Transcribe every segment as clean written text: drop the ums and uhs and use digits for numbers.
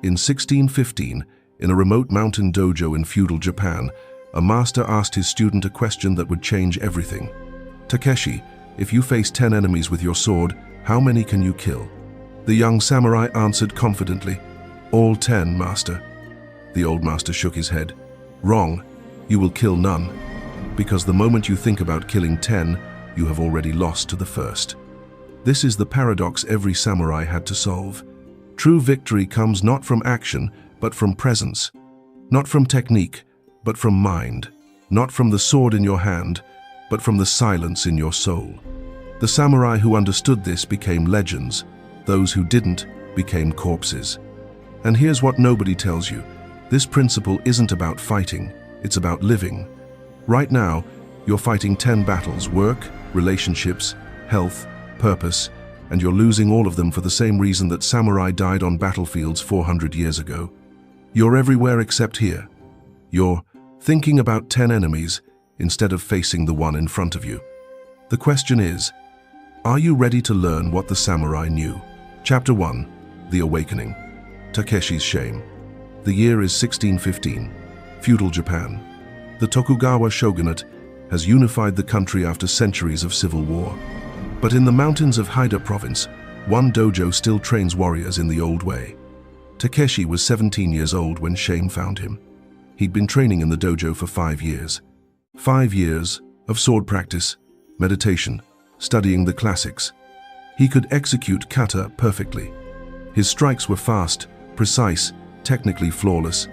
In 1615, in a remote mountain dojo in feudal Japan, a master asked his student a question that would change everything. "Takeshi, if you face 10 enemies with your sword, how many can you kill?" The young samurai answered confidently, "All 10, master." The old master shook his head. "Wrong. You will kill none. Because the moment you think about killing 10, you have already lost to the first." This is the paradox every samurai had to solve. True victory comes not from action, but from presence. Not from technique, but from mind. Not from the sword in your hand, but from the silence in your soul. The samurai who understood this became legends. Those who didn't became corpses. And here's what nobody tells you. This principle isn't about fighting, it's about living. Right now, you're fighting 10 battles: work, relationships, health, purpose, and you're losing all of them for the same reason that samurai died on battlefields 400 years ago. You're everywhere except here. You're thinking about 10 enemies instead of facing the one in front of you. The question is, are you ready to learn what the samurai knew? Chapter 1. The Awakening. Takeshi's Shame. The year is 1615. Feudal Japan. The Tokugawa shogunate has unified the country after centuries of civil war. But in the mountains of Haida province, one dojo still trains warriors in the old way. Takeshi was 17 years old when shame found him. He'd been training in the dojo for 5 years. 5 years of sword practice, meditation, studying the classics. He could execute kata perfectly. His strikes were fast, precise, technically flawless.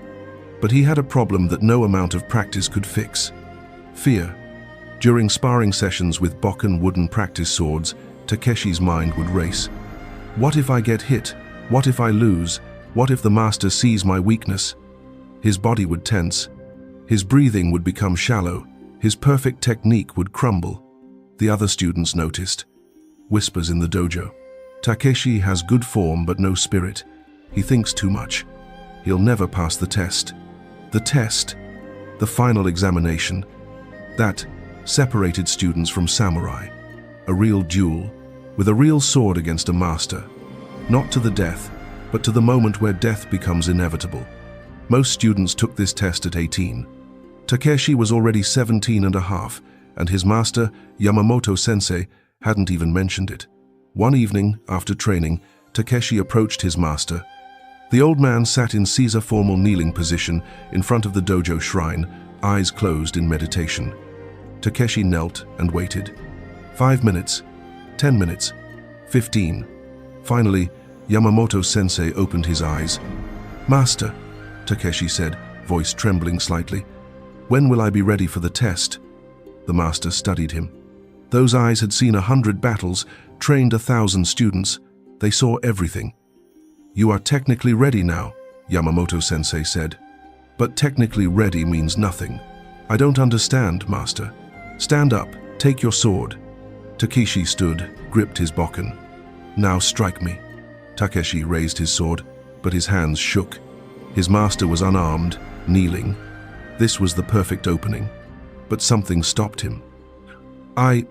But he had a problem that no amount of practice could fix: fear. During sparring sessions with bokken wooden practice swords, Takeshi's mind would race. What if I get hit? What if I lose? What if the master sees my weakness? His body would tense. His breathing would become shallow. His perfect technique would crumble. The other students noticed. Whispers in the dojo. "Takeshi has good form but no spirit. He thinks too much. He'll never pass the test." The test, the final examination, that separated students from samurai. A real duel, with a real sword against a master. Not to the death, but to the moment where death becomes inevitable. Most students took this test at 18. Takeshi was already 17 and a half, and his master, Yamamoto-sensei, hadn't even mentioned it. One evening, after training, Takeshi approached his master. The old man sat in Caesar formal kneeling position in front of the dojo shrine, eyes closed in meditation. Takeshi knelt and waited. 5 minutes, 10 minutes, 15. Finally, Yamamoto-sensei opened his eyes. "Master," Takeshi said, voice trembling slightly, "when will I be ready for the test?" The master studied him. Those eyes had seen 100 battles, trained 1,000 students. They saw everything. "You are technically ready now," Yamamoto-sensei said. "But technically ready means nothing." "I don't understand, master." "Stand up, take your sword." Takeshi stood, gripped his bokken. "Now strike me." Takeshi raised his sword, but his hands shook. His master was unarmed, kneeling. This was the perfect opening. But something stopped him. I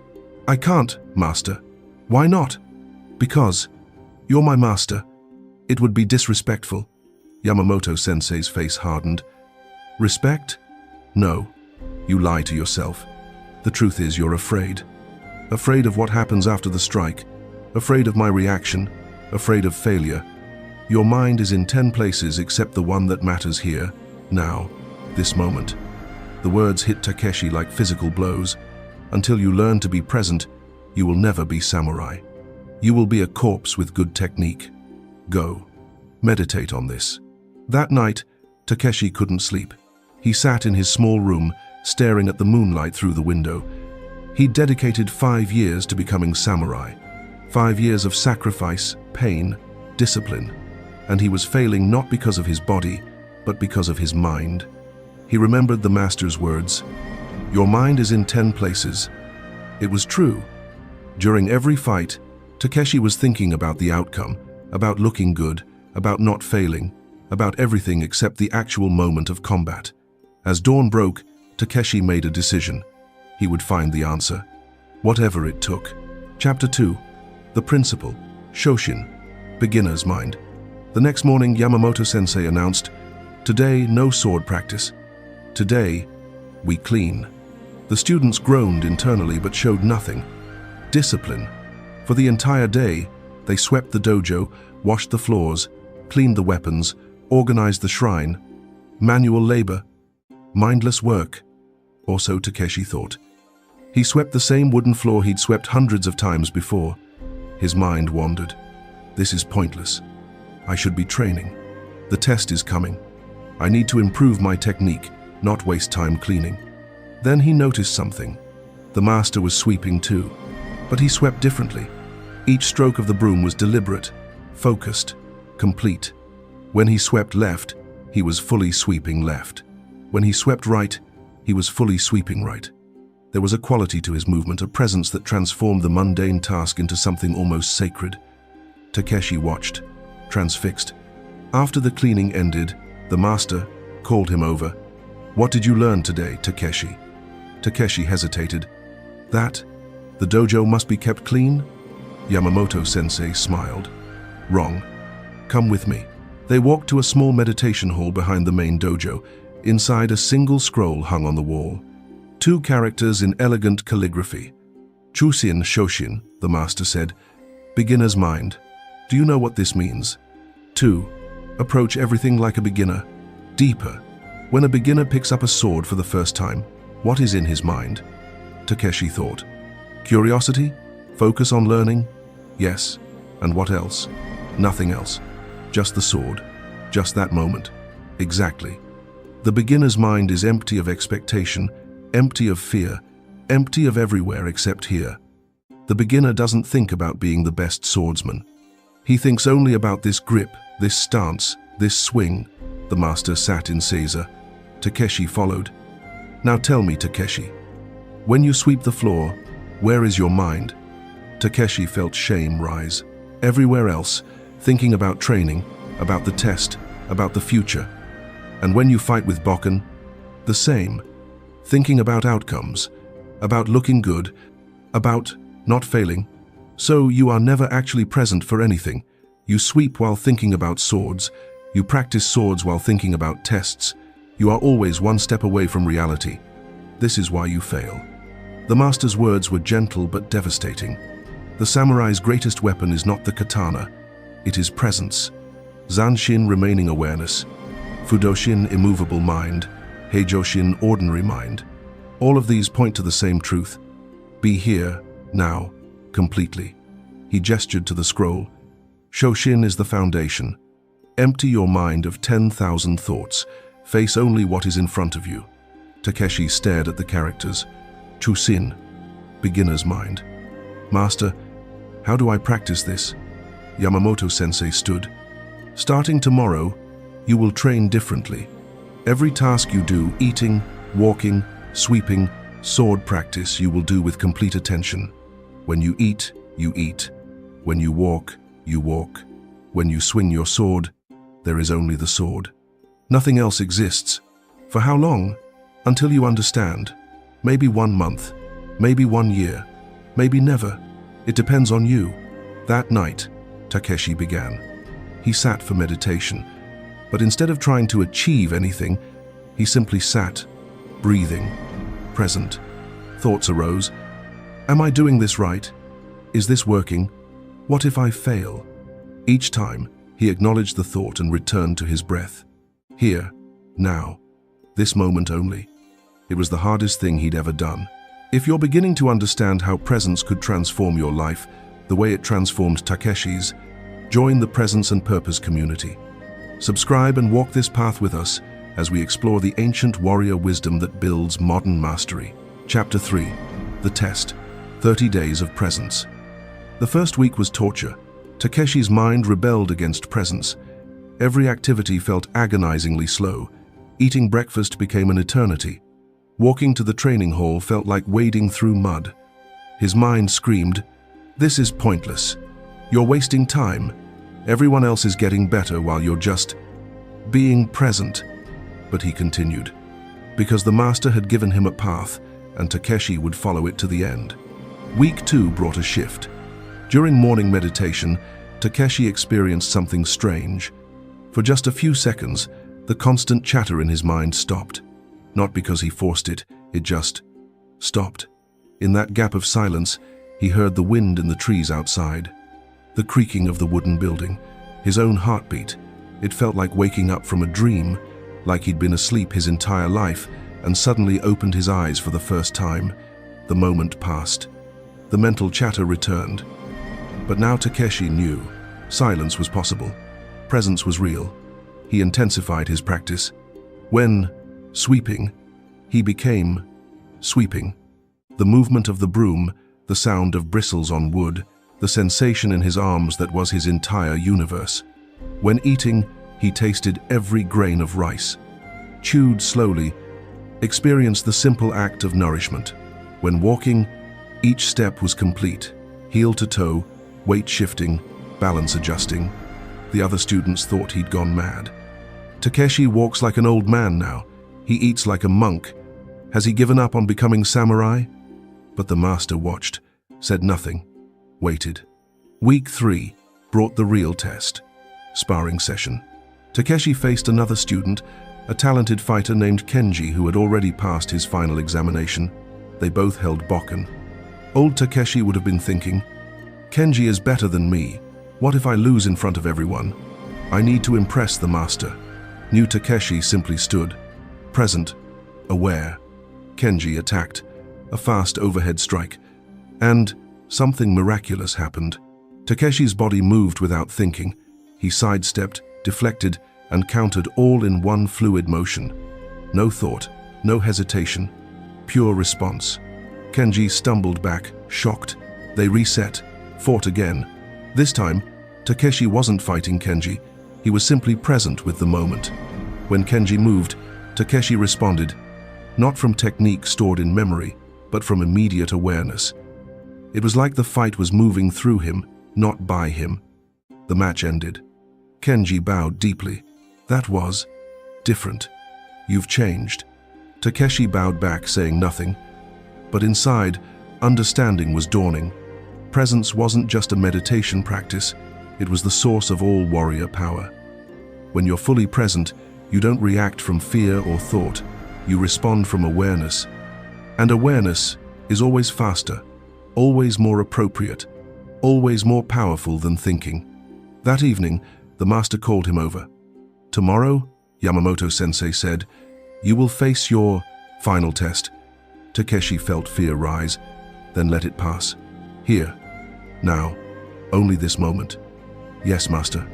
can't, master." "Why not?" "Because you're my master. It would be disrespectful." Yamamoto-sensei's face hardened. "Respect? No. You lie to yourself. The truth is you're afraid. Afraid of what happens after the strike. Afraid of my reaction. Afraid of failure. Your mind is in 10 places except the one that matters here, now, this moment." The words hit Takeshi like physical blows. Until you learn to be present, you will never be samurai. You will be a corpse with good technique. Go. Meditate on this. That night, Takeshi couldn't sleep. He sat in his small room, staring at the moonlight through the window. He'd dedicated 5 years to becoming samurai. 5 years of sacrifice, pain, discipline. And he was failing not because of his body, but because of his mind. He remembered the master's words, "Your mind is in 10 places." It was true. During every fight, Takeshi was thinking about the outcome, about looking good, about not failing, about everything except the actual moment of combat. As dawn broke, Takeshi made a decision. He would find the answer, whatever it took. Chapter 2. The Principle, Shoshin, Beginner's Mind. The next morning, Yamamoto-sensei announced, "Today, no sword practice. Today, we clean." The students groaned internally but showed nothing. Discipline. For the entire day, they swept the dojo, washed the floors, cleaned the weapons, organized the shrine. Manual labor. Mindless work. Or so Takeshi thought. He swept the same wooden floor he'd swept hundreds of times before. His mind wandered. This is pointless. I should be training. The test is coming. I need to improve my technique, not waste time cleaning. Then he noticed something. The master was sweeping too, but he swept differently. Each stroke of the broom was deliberate, focused, complete. When he swept left, he was fully sweeping left. When he swept right, he was fully sweeping right. There was a quality to his movement, a presence that transformed the mundane task into something almost sacred. Takeshi watched, transfixed. After the cleaning ended, the master called him over. "What did you learn today, Takeshi?" Takeshi hesitated. "That? The dojo must be kept clean?" Yamamoto-sensei smiled. "Wrong. Come with me." They walked to a small meditation hall behind the main dojo. Inside, a single scroll hung on the wall. 2 characters in elegant calligraphy. "Chusin Shoshin," the master said. "Beginner's mind. Do you know what this means?" 2. Approach everything like a beginner. Deeper. When a beginner picks up a sword for the first time, what is in his mind? Takeshi thought. Curiosity? Focus on learning? Yes. And what else? Nothing else. Just the sword. Just that moment. Exactly. The beginner's mind is empty of expectation, empty of fear, empty of everywhere except here. The beginner doesn't think about being the best swordsman. He thinks only about this grip, this stance, this swing. The master sat in seiza. Takeshi followed. "Now tell me, Takeshi, when you sweep the floor, where is your mind?" Takeshi felt shame rise. Everywhere else, thinking about training, about the test, about the future. And when you fight with Bokken, the same. Thinking about outcomes, about looking good, about not failing. So you are never actually present for anything. You sweep while thinking about swords. You practice swords while thinking about tests. You are always one step away from reality. This is why you fail. The master's words were gentle but devastating. The samurai's greatest weapon is not the katana. It is presence. Zanshin, remaining awareness. Fudoshin, immovable mind. Heijoshin, ordinary mind. All of these point to the same truth. Be here, now, completely. He gestured to the scroll. Shoshin is the foundation. Empty your mind of 10,000 thoughts. Face only what is in front of you. Takeshi stared at the characters. Chusin, beginner's mind. Master, how do I practice this? Yamamoto-sensei stood. Starting tomorrow, you will train differently. Every task you do, eating, walking, sweeping, sword practice, you will do with complete attention. When you eat, you eat. When you walk, you walk. When you swing your sword, there is only the sword. Nothing else exists. For how long? Until you understand. Maybe 1 month, maybe 1 year, maybe never. It depends on you. That night, Takeshi began. He sat for meditation, but instead of trying to achieve anything, he simply sat, breathing, present. Thoughts arose. Am I doing this right? Is this working? What if I fail? Each time, he acknowledged the thought and returned to his breath. Here, now, this moment only. It was the hardest thing he'd ever done. If you're beginning to understand how presence could transform your life, the way it transformed Takeshi's, join the Presence and Purpose community. Subscribe and walk this path with us as we explore the ancient warrior wisdom that builds modern mastery. Chapter 3. The Test. 30 Days of Presence. The first week was torture. Takeshi's mind rebelled against presence. Every activity felt agonizingly slow. Eating breakfast became an eternity. Walking to the training hall felt like wading through mud. His mind screamed, "This is pointless. You're wasting time. Everyone else is getting better while you're just being present." But he continued, because the master had given him a path, and Takeshi would follow it to the end. Week 2 brought a shift. During morning meditation, Takeshi experienced something strange. For just a few seconds, the constant chatter in his mind stopped. Not because he forced it, it just stopped. In that gap of silence, he heard the wind in the trees outside, the creaking of the wooden building, his own heartbeat. It felt like waking up from a dream, like he'd been asleep his entire life and suddenly opened his eyes for the first time. The moment passed. The mental chatter returned. But now Takeshi knew. Silence was possible. Presence was real. He intensified his practice. When sweeping, he became sweeping. The movement of the broom, the sound of bristles on wood, the sensation in his arms that was his entire universe. When eating, he tasted every grain of rice, chewed slowly, experienced the simple act of nourishment. When walking, each step was complete, heel to toe, weight shifting, balance adjusting. The other students thought he'd gone mad. Takeshi walks like an old man now. He eats like a monk. Has he given up on becoming samurai? But the master watched, said nothing, waited. Week 3 brought the real test. Sparring session. Takeshi faced another student, a talented fighter named Kenji who had already passed his final examination. They both held bokken. Old Takeshi would have been thinking, Kenji is better than me. What if I lose in front of everyone? I need to impress the master. New Takeshi simply stood, present, aware. Kenji attacked, a fast overhead strike, and something miraculous happened. Takeshi's body moved without thinking. He sidestepped, deflected, and countered all in one fluid motion. No thought, no hesitation, pure response. Kenji stumbled back, shocked. They reset, fought again. This time, Takeshi wasn't fighting Kenji. He was simply present with the moment. When Kenji moved, Takeshi responded, not from technique stored in memory, but from immediate awareness. It was like the fight was moving through him, not by him. The match ended. Kenji bowed deeply. That was different. You've changed. Takeshi bowed back, saying nothing. But inside, understanding was dawning. Presence wasn't just a meditation practice, it was the source of all warrior power. When you're fully present, you don't react from fear or thought, you respond from awareness. And awareness is always faster, always more appropriate, always more powerful than thinking. That evening, the master called him over. Tomorrow, Yamamoto-sensei said, you will face your final test. Takeshi felt fear rise, then let it pass. Here, now, only this moment. Yes, master,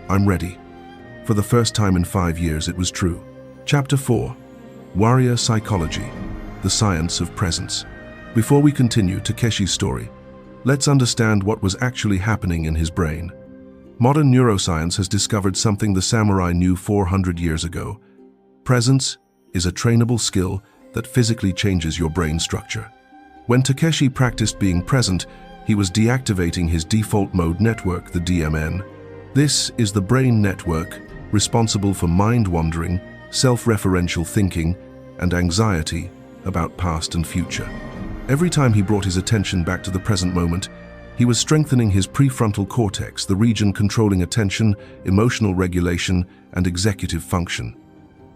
I'm ready. For the first time in 5 years, it was true. Chapter 4, Warrior Psychology, the Science of Presence. Before we continue Takeshi's story, let's understand what was actually happening in his brain. Modern neuroscience has discovered something the samurai knew 400 years ago. Presence is a trainable skill that physically changes your brain structure. When Takeshi practiced being present, he was deactivating his default mode network, the DMN. This is the brain network responsible for mind-wandering, self-referential thinking, and anxiety about past and future. Every time he brought his attention back to the present moment, he was strengthening his prefrontal cortex, the region controlling attention, emotional regulation, and executive function.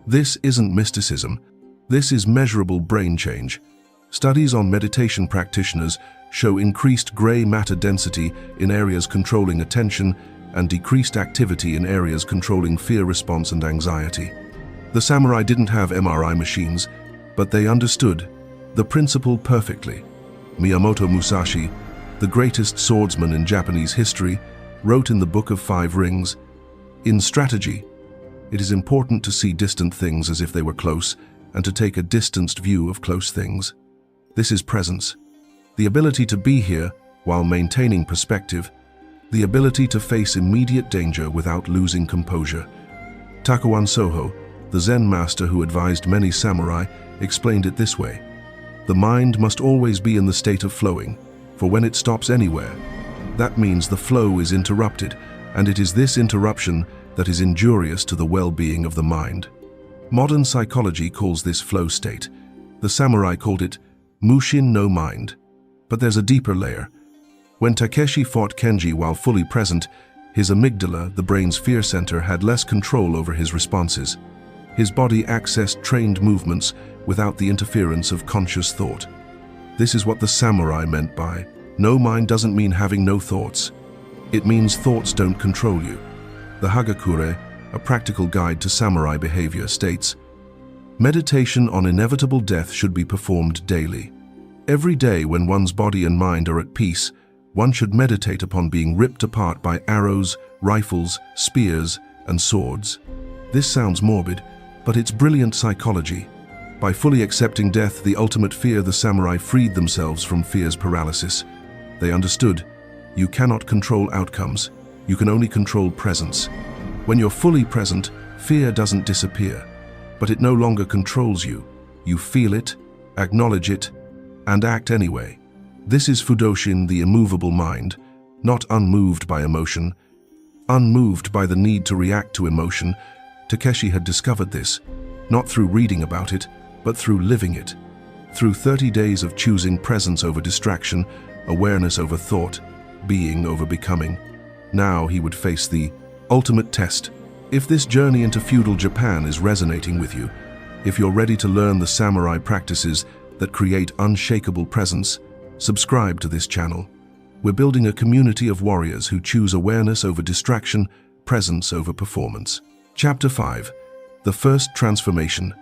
This isn't mysticism. This is measurable brain change. Studies on meditation practitioners show increased gray matter density in areas controlling attention and decreased activity in areas controlling fear response and anxiety. The samurai didn't have MRI machines, but they understood the principle perfectly. Miyamoto Musashi, the greatest swordsman in Japanese history, wrote in the Book of Five Rings, "In strategy, it is important to see distant things as if they were close, and to take a distanced view of close things. This is presence. The ability to be here while maintaining perspective, the ability to face immediate danger without losing composure." Takuan Soho, the Zen master who advised many samurai, explained it this way: "The mind must always be in the state of flowing, for when it stops anywhere, that means the flow is interrupted, and it is this interruption that is injurious to the well-being of the mind." Modern psychology calls this flow state. The samurai called it mushin no mind. But there's a deeper layer. When Takeshi fought Kenji while fully present, His amygdala, the brain's fear center, had less control over his responses. His body accessed trained movements without the interference of conscious thought. This is what the samurai meant by, no mind doesn't mean having no thoughts. It means thoughts don't control you. The Hagakure, a practical guide to samurai behavior, states, meditation on inevitable death should be performed daily. Every day when one's body and mind are at peace, one should meditate upon being ripped apart by arrows, rifles, spears, and swords. This sounds morbid, but it's brilliant psychology. By fully accepting death, the ultimate fear, the samurai freed themselves from fear's paralysis. They understood, you cannot control outcomes, you can only control presence. When you're fully present, fear doesn't disappear, but it no longer controls you. You feel it, acknowledge it, and act anyway. This is Fudoshin, the immovable mind, not unmoved by emotion, unmoved by the need to react to emotion. Takeshi had discovered this, not through reading about it, but through living it. Through 30 days of choosing presence over distraction, awareness over thought, being over becoming. Now he would face the ultimate test. If this journey into feudal Japan is resonating with you, if you're ready to learn the samurai practices that create unshakable presence, subscribe to this channel. We're building a community of warriors who choose awareness over distraction, presence over performance. Chapter 5. The First Transformation.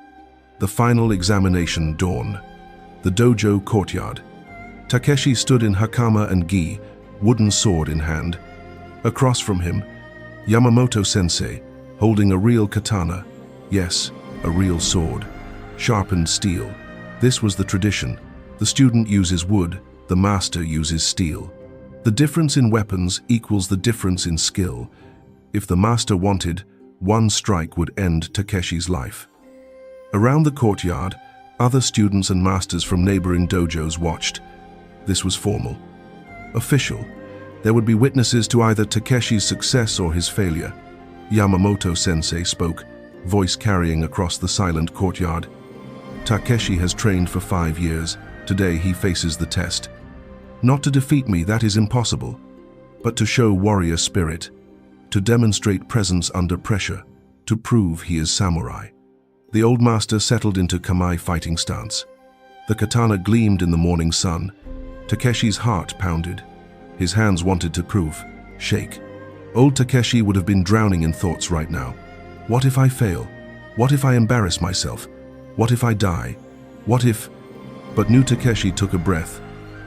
The Final Examination. Dawn. The dojo courtyard. Takeshi stood in hakama and gi, wooden sword in hand. Across from him, Yamamoto-sensei, holding a real katana. Yes, a real sword. Sharpened steel. This was the tradition. The student uses wood, the master uses steel. The difference in weapons equals the difference in skill. If the master wanted, one strike would end Takeshi's life. Around the courtyard, other students and masters from neighboring dojos watched. This was formal, official. There would be witnesses to either Takeshi's success or his failure. Yamamoto-sensei spoke, voice carrying across the silent courtyard. Takeshi has trained for 5 years. Today he faces the test. Not to defeat me, that is impossible, but to show warrior spirit, to demonstrate presence under pressure, to prove he is samurai. The old master settled into kamae fighting stance. The katana gleamed in the morning sun. Takeshi's heart pounded. His hands wanted to prove, shake. Old Takeshi would have been drowning in thoughts right now. What if I fail? What if I embarrass myself? What if I die? What if... But new Takeshi took a breath,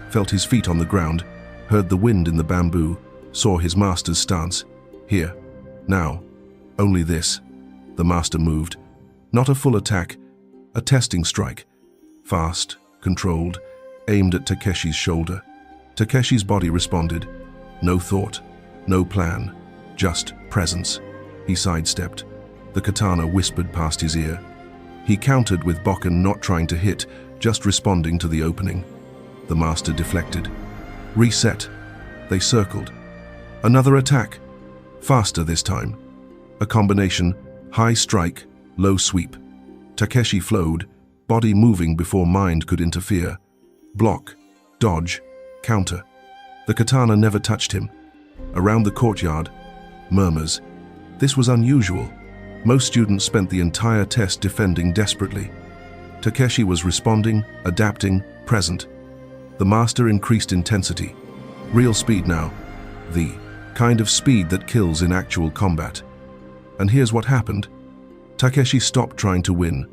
felt his feet on the ground, heard the wind in the bamboo, saw his master's stance. Here, now, only this. The master moved. Not a full attack, a testing strike. Fast, controlled, aimed at Takeshi's shoulder. Takeshi's body responded. No thought, no plan, just presence. He sidestepped. The katana whispered past his ear. He countered with bokken, not trying to hit, just responding to the opening. The master deflected. Reset. They circled. Another attack. Faster this time. A combination, high strike, low sweep. Takeshi flowed, body moving before mind could interfere. Block, dodge, counter. The katana never touched him. Around the courtyard, murmurs. This was unusual. Most students spent the entire test defending desperately. Takeshi was responding, adapting, present. The master increased intensity. Real speed now. The kind of speed that kills in actual combat. And here's what happened. Takeshi stopped trying to win,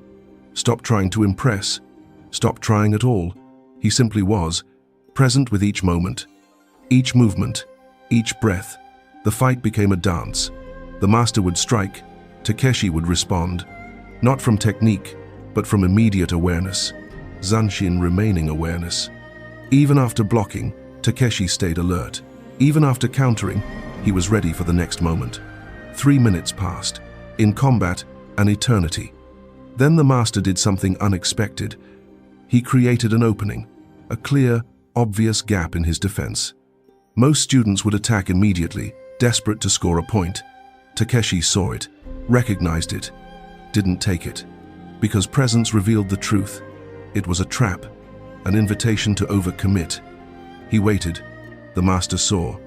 stopped trying to impress, stopped trying at all. He simply was, present with each moment, each movement, each breath. The fight became a dance. The master would strike, Takeshi would respond, not from technique, but from immediate awareness. Zanshin, remaining awareness. Even after blocking, Takeshi stayed alert. Even after countering, he was ready for the next moment. 3 minutes passed. In combat, an eternity. Then the master did something unexpected. He created an opening, a clear, obvious gap in his defense. Most students would attack immediately, desperate to score a point. Takeshi saw it, recognized it, didn't take it. Because presence revealed the truth. It was a trap, an invitation to overcommit. He waited. The master saw.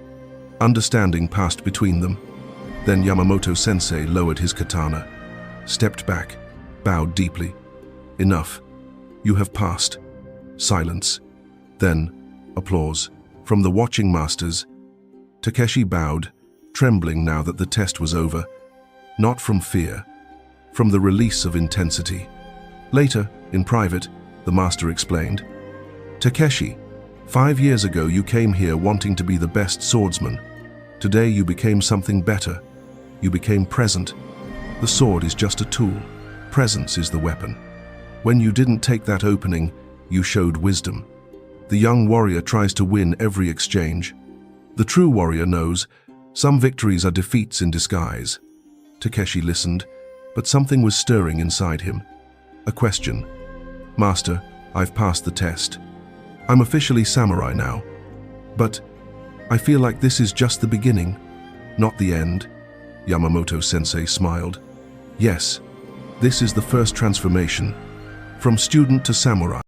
Understanding passed between them. Then Yamamoto-sensei lowered his katana, stepped back, bowed deeply. Enough. You have passed. Silence. Then, applause. From the watching masters. Takeshi bowed, trembling now that the test was over. Not from fear, from the release of intensity. Later, in private, the master explained. Takeshi, 5 years ago you came here wanting to be the best swordsman. Today you became something better. You became present. The sword is just a tool. Presence is the weapon. When you didn't take that opening, you showed wisdom. The young warrior tries to win every exchange. The true warrior knows some victories are defeats in disguise. Takeshi listened, but something was stirring inside him. A question. Master, I've passed the test. I'm officially samurai now. But I feel like this is just the beginning, not the end. Yamamoto-sensei smiled. Yes, this is the first transformation, from student to samurai.